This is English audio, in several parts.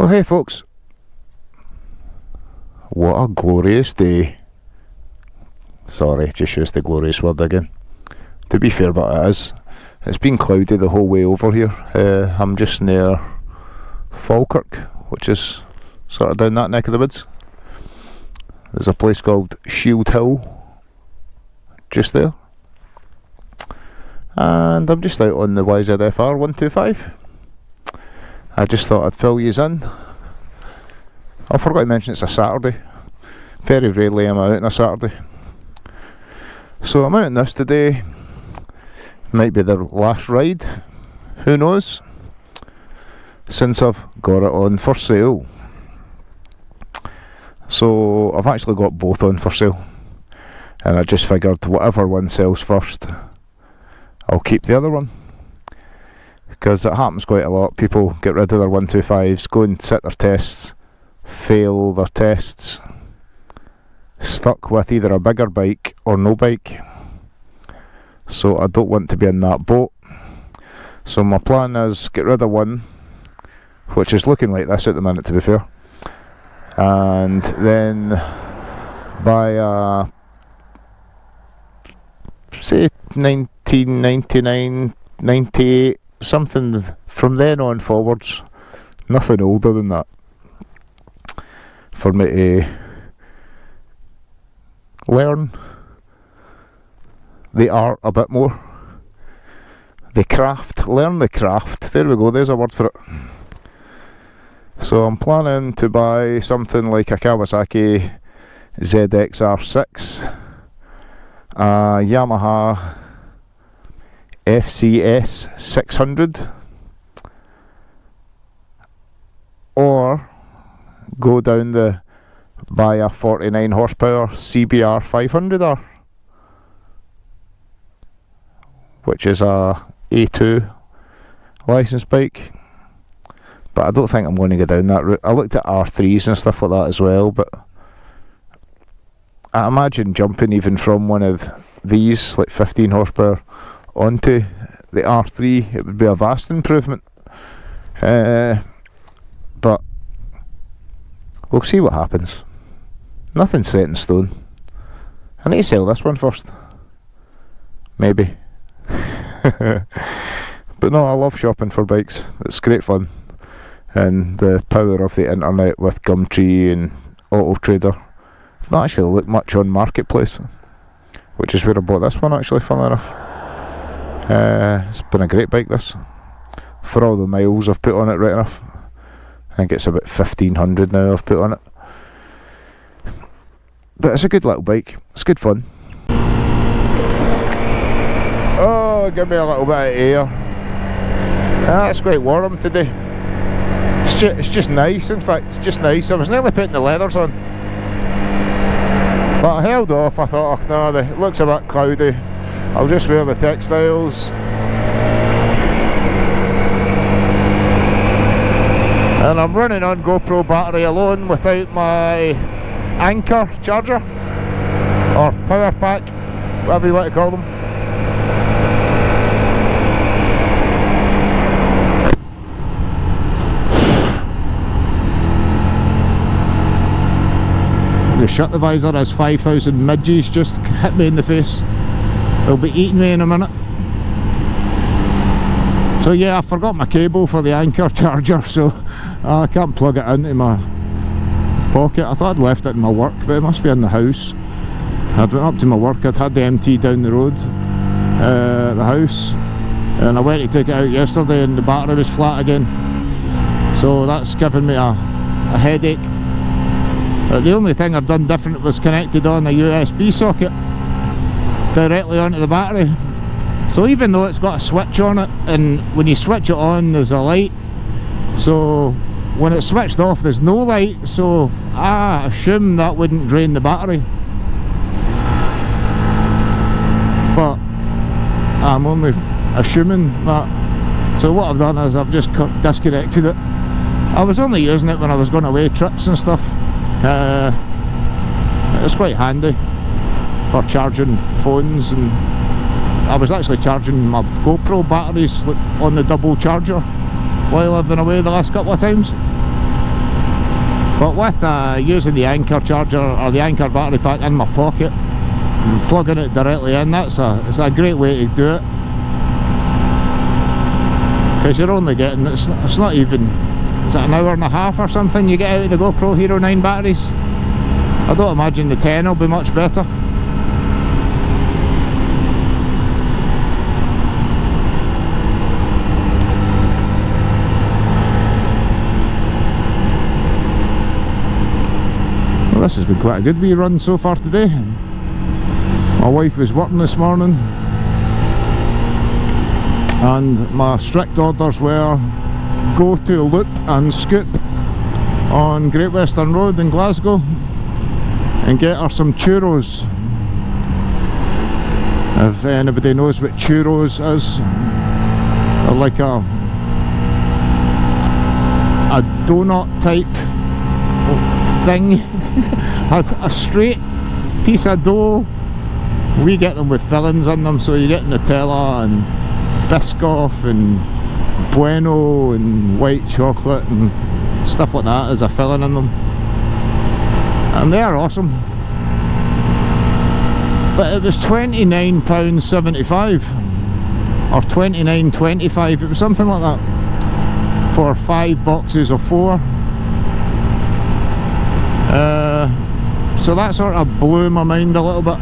Well, hey folks, what a glorious day. Sorry, just used the glorious word again. To be fair, but it is. It's been cloudy the whole way over here. I'm just near Falkirk, which is sort of down that neck of the woods. There's a place called Shield Hill just there. And I'm just out on the YZF-R 125. I just thought I'd fill yous in. I forgot to mention it's a Saturday. Very rarely am I out on a Saturday. So I'm out on this today. Might be the last ride. Who knows? Since I've got it on for sale. So I've actually got both on for sale. And I just figured whatever one sells first, I'll keep the other one. Because it happens quite a lot. People get rid of their 125s, go and sit their tests, fail their tests, stuck with either a bigger bike or no bike. So I don't want to be in that boat. So my plan is get rid of one, which is looking like this at the minute, to be fair, and then buy a, say, 1999, 98, something from then on forwards, nothing older than that, for me to learn the art a bit more, the craft, learn the craft, there we go, there's a word for it. So I'm planning to buy something like a Kawasaki ZXR6, a Yamaha FCS 600, or go down the buy a 49 horsepower CBR 500R, which is a A2 license bike. But I don't think I'm going to go down that route. I looked at R3s and stuff like that as well, but I imagine jumping even from one of these, like 15 horsepower, onto the R3, it would be a vast improvement. But we'll see what happens. Nothing's set in stone. I need to sell this one first. Maybe. But no, I love shopping for bikes. It's great fun. And the power of the internet with Gumtree and Auto Trader. I've not actually looked much on Marketplace, which is where I bought this one actually, funnily enough. It's been a great bike, this, for all the miles I've put on it. Right enough, I think it's about 1500 now I've put on it, but it's a good little bike, it's good fun. Oh, give me a little bit of air. It's quite warm today. It's just nice, in fact, it's just nice. I was nearly putting the leathers on, but I held off. I thought, oh no, it looks a bit cloudy, I'll just wear the textiles. And I'm running on GoPro battery alone without my anchor charger, or power pack, whatever you want to call them. I'm going to shut the visor as 5,000 midges just hit me in the face. They'll be eating me in a minute. So yeah, I forgot my cable for the anchor charger, so I can't plug it into my pocket. I thought I'd left it in my work, but it must be in the house. I'd went up to my work, I'd had the MT down the road, the house, and I went to take it out yesterday and the battery was flat again. So that's given me a headache. The only thing I've done different was connected on a USB socket directly onto the battery. So even though it's got a switch on it, and when you switch it on there's a light, so when it's switched off there's no light, so I assume that wouldn't drain the battery, but I'm only assuming that. So what I've done is I've just disconnected it. I was only using it when I was going away trips and stuff. It's quite handy for charging phones, and I was actually charging my GoPro batteries on the double charger while I've been away the last couple of times. But with using the Anchor charger or the Anchor battery pack in my pocket and plugging it directly in, it's a great way to do it, because you're only getting, it's not even, is it an hour and a half or something you get out of the GoPro Hero 9 batteries? I don't imagine the 10 will be much better. Well, this has been quite a good wee run so far today. My wife was working this morning and my strict orders were go to Loop and Scoop on Great Western Road in Glasgow and get her some churros. If anybody knows what churros is, they're like a donut type thing, a straight piece of dough. We get them with fillings in them, so you get Nutella and Biscoff and Bueno and white chocolate and stuff like that as a filling in them, and they are awesome. But it was £29.75 or £29.25, it was something like that, for 5 boxes of 4. So that sort of blew my mind a little bit,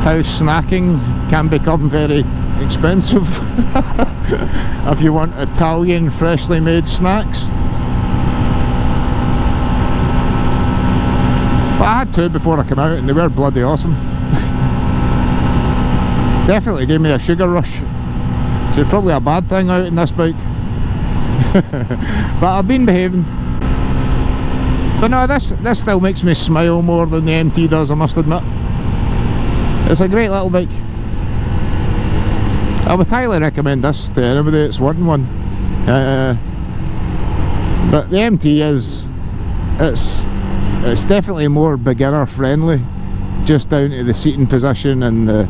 how snacking can become very expensive if you want Italian freshly made snacks. But I had 2 before I came out and they were bloody awesome. Definitely gave me a sugar rush, so it's probably a bad thing out in this bike. But I've been behaving. But no, this still makes me smile more than the MT does, I must admit. It's a great little bike. I would highly recommend this to anybody that's wanting one. But the MT it's definitely more beginner friendly, just down to the seating position and the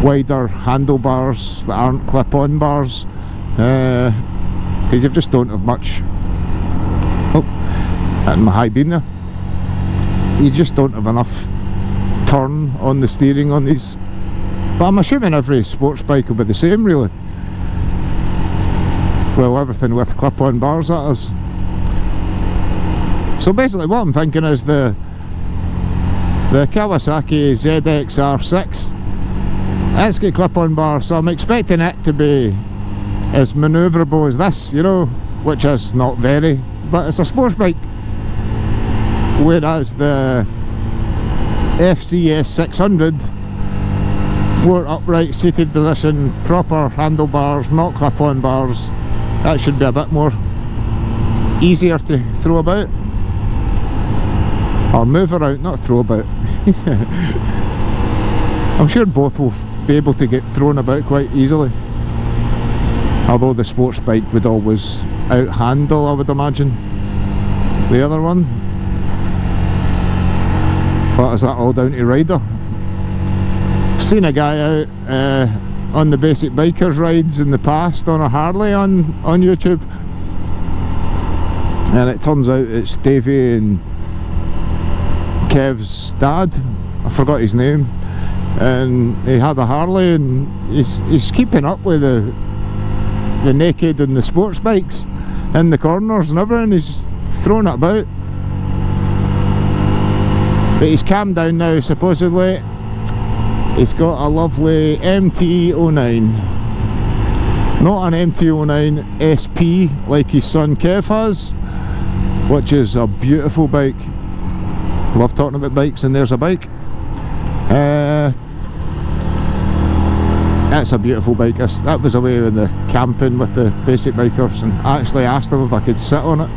wider handlebars that aren't clip-on bars, because you just don't have much. Oh, and my high beam there. You just don't have enough turn on the steering on these. But I'm assuming every sports bike will be the same, really. Well, everything with clip-on bars, that is. So basically what I'm thinking is the Kawasaki ZX-R6, it's got clip-on bars, so I'm expecting it to be as manoeuvrable as this, you know, which is not very, but it's a sports bike. Whereas the FCS 600, more upright seated position, proper handlebars, not clip-on bars, that should be a bit more easier to throw about, or move around, not throw about. I'm sure both will be able to get thrown about quite easily, although the sports bike would always out-handle, I would imagine, the other one. But is that all down to rider? I've seen a guy out on the basic bikers rides in the past on a Harley on YouTube, and it turns out it's Davey and Kev's dad, I forgot his name, and he had a Harley and he's keeping up with the naked and the sports bikes in the corners and everything. He's throwing it about, but he's calmed down now, supposedly. He's got a lovely MT-09, not an MT-09 SP like his son Kev has, which is a beautiful bike. Love talking about bikes, and there's a bike. That's a beautiful bike. That was away with the camping with the basic bikers, and I actually asked him if I could sit on it,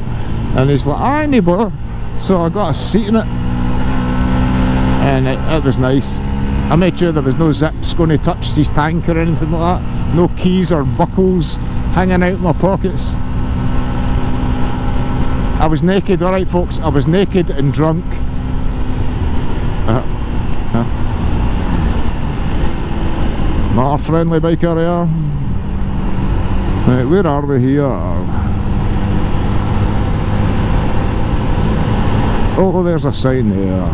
and he's like, "I ain't bother." So I got a seat in it, and it was nice. I made sure there was no zips going to touch his tank or anything like that, no keys or buckles hanging out my pockets. I was naked, alright folks, I was naked and drunk. Not a friendly biker here. Right, where are we here? Oh, there's a sign there.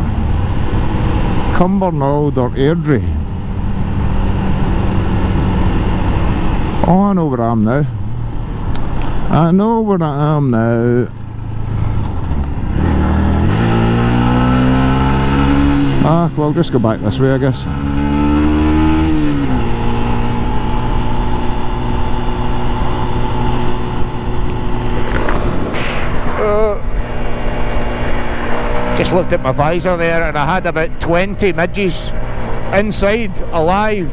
Cumbernauld or Airdrie. Oh, I know where I am now. I know where I am now. Ah, well, just go back this way, I guess. Just looked at my visor there and I had about 20 midges inside, alive.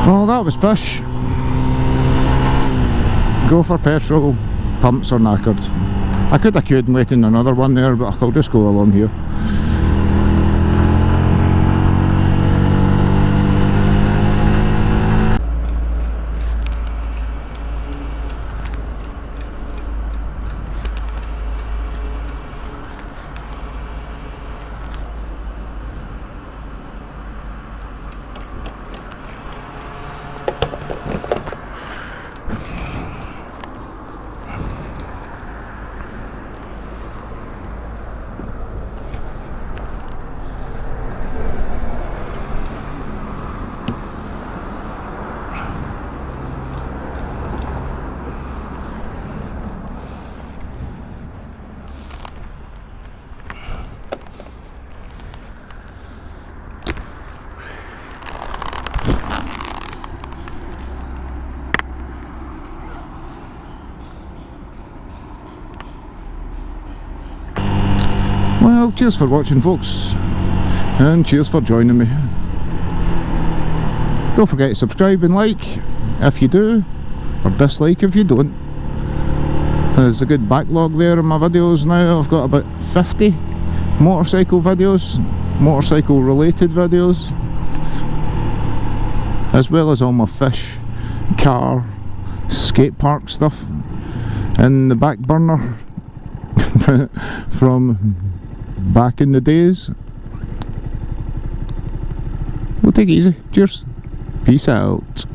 Well, that was pish. Go for petrol, pumps are knackered. I could have queued and waited in another one there, but I'll just go along here. Well, cheers for watching, folks, and cheers for joining me. Don't forget to subscribe and like if you do, or dislike if you don't. There's a good backlog there in my videos now. I've got about 50 motorcycle videos, motorcycle related videos, as well as all my fish, car, skate park stuff in the back burner from back in the days. We'll take it easy. Cheers. Peace out.